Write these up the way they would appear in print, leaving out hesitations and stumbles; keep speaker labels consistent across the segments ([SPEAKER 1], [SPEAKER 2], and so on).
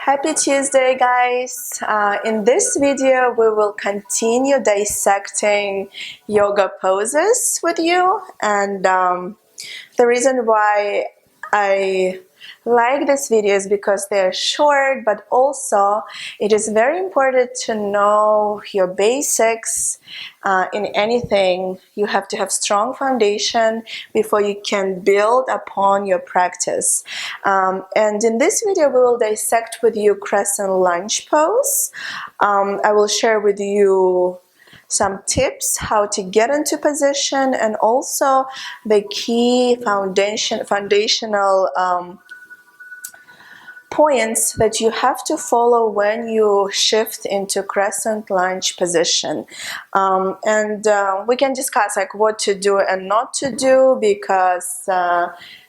[SPEAKER 1] Happy Tuesday, guys! In this video, we will continue dissecting yoga poses with you. And the reason why I like this video is because they're short, but also it is very important to know your basics. In anything, you have to have strong foundation before you can build upon your practice. And in this video, we will dissect with you Crescent Lunge pose. I will share with you some tips how to get into position, and also the key foundational points that you have to follow when you shift into crescent lunge position. We can discuss like what to do and not to do, because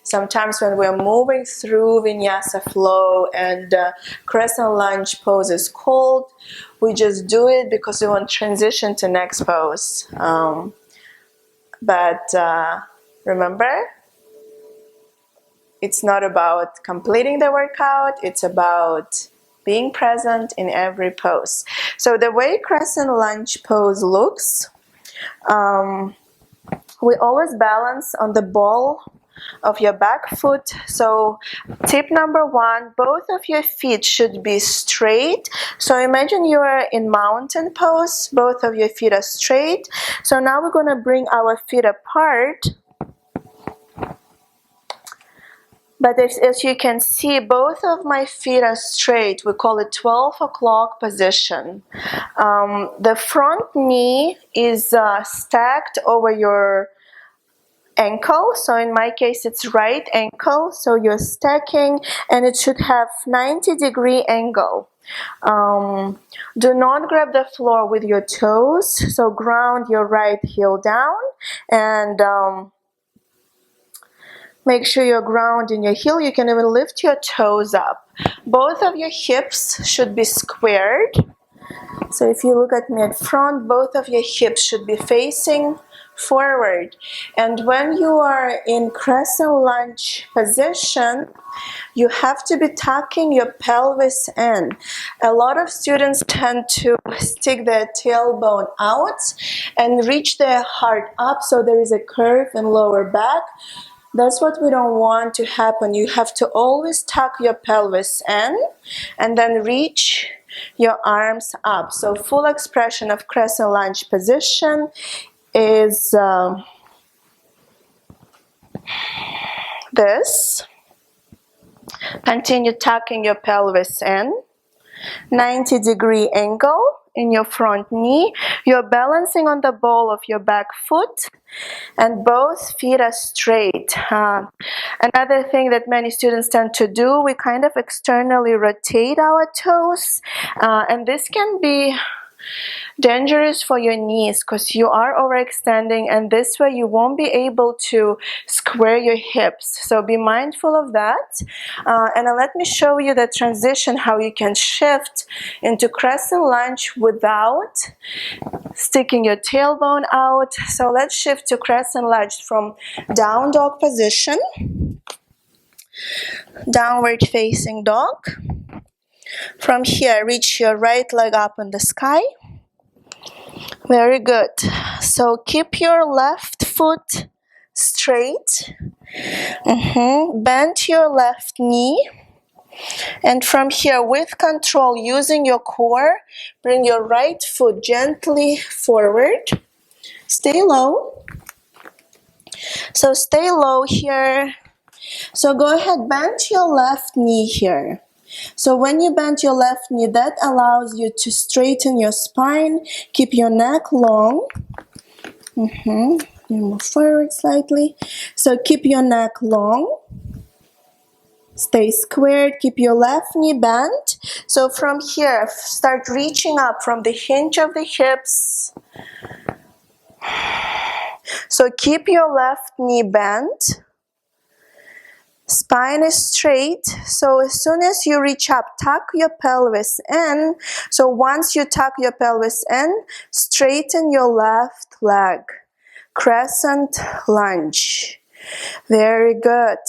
[SPEAKER 1] sometimes when we're moving through vinyasa flow and crescent lunge pose is called, we just do it because we want to transition to next pose. Remember, it's not about completing the workout, it's about being present in every pose. So the way crescent lunge pose looks, we always balance on the ball of your back foot. So tip number one, both of your feet should be straight. So imagine you are in mountain pose, both of your feet are straight. So now we're going to bring our feet apart. But as you can see, both of my feet are straight. We call it 12 o'clock position. The front knee is stacked over your ankle. So in my case, it's right ankle. So you're stacking, and it should have 90-degree angle. Do not grab the floor with your toes. So ground your right heel down, and make sure you're grounding your heel. You can even lift your toes up. Both of your hips should be squared. So if you look at me at front, both of your hips should be facing forward. And when you are in crescent lunge position, you have to be tucking your pelvis in. A lot of students tend to stick their tailbone out and reach their heart up, so there is a curve in lower back. That's what we don't want to happen. You have to always tuck your pelvis in and then reach your arms up. So full expression of crescent lunge position is this. Continue tucking your pelvis in. 90-degree angle in your front knee. You're balancing on the ball of your back foot, and both feet are straight. Another thing that many students tend to do, we kind of externally rotate our toes, and this can be dangerous for your knees because you are overextending, and this way you won't be able to square your hips. So be mindful of that. And let me show you the transition, how you can shift into crescent lunge without sticking your tailbone out. So let's shift to crescent lunge from down dog position, downward facing dog. From here, reach your right leg up in the sky. Very good. So keep your left foot straight. Bend your left knee. And from here, with control, using your core, bring your right foot gently forward. Stay low. So stay low here. So go ahead, bend your left knee here. So when you bend your left knee, that allows you to straighten your spine, keep your neck long. You move forward slightly. So keep your neck long. Stay squared, keep your left knee bent. So from here, start reaching up from the hinge of the hips. So keep your left knee bent. Spine is straight, so as soon as you reach up, tuck your pelvis in. So once you tuck your pelvis in, straighten your left leg. Crescent lunge. Very good.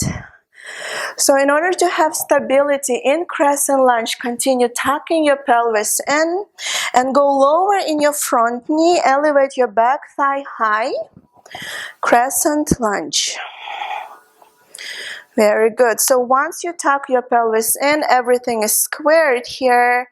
[SPEAKER 1] So in order to have stability in crescent lunge, continue tucking your pelvis in and go lower in your front knee. Elevate your back thigh high. Crescent lunge. Very good. So once you tuck your pelvis in, everything is squared here.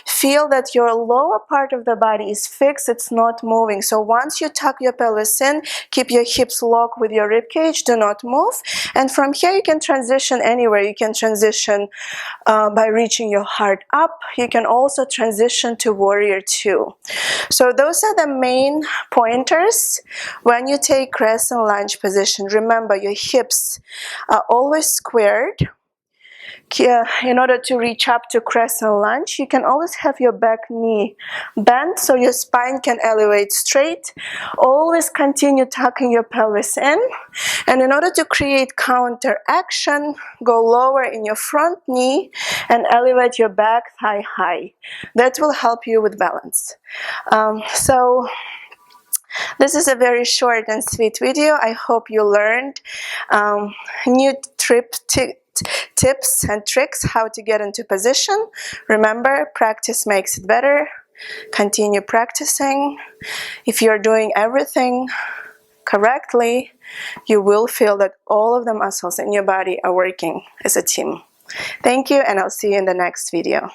[SPEAKER 1] Feel that your lower part of the body is fixed, it's not moving. So once you tuck your pelvis in, keep your hips locked with your rib cage, do not move. And from here you can transition anywhere. You can transition by reaching your heart up. You can also transition to warrior two. So those are the main pointers when you take crescent lunge position. Remember, your hips are always squared. In order to reach up to crescent lunge, you can always have your back knee bent so your spine can elevate straight. Always continue tucking your pelvis in. And in order to create counter action, go lower in your front knee and elevate your back thigh high. That will help you with balance. So this is a very short and sweet video. I hope you learned new tips and tricks how to get into position. Remember, practice makes it better. Continue practicing. If you're doing everything correctly, you will feel that all of the muscles in your body are working as a team. Thank you, and I'll see you in the next video.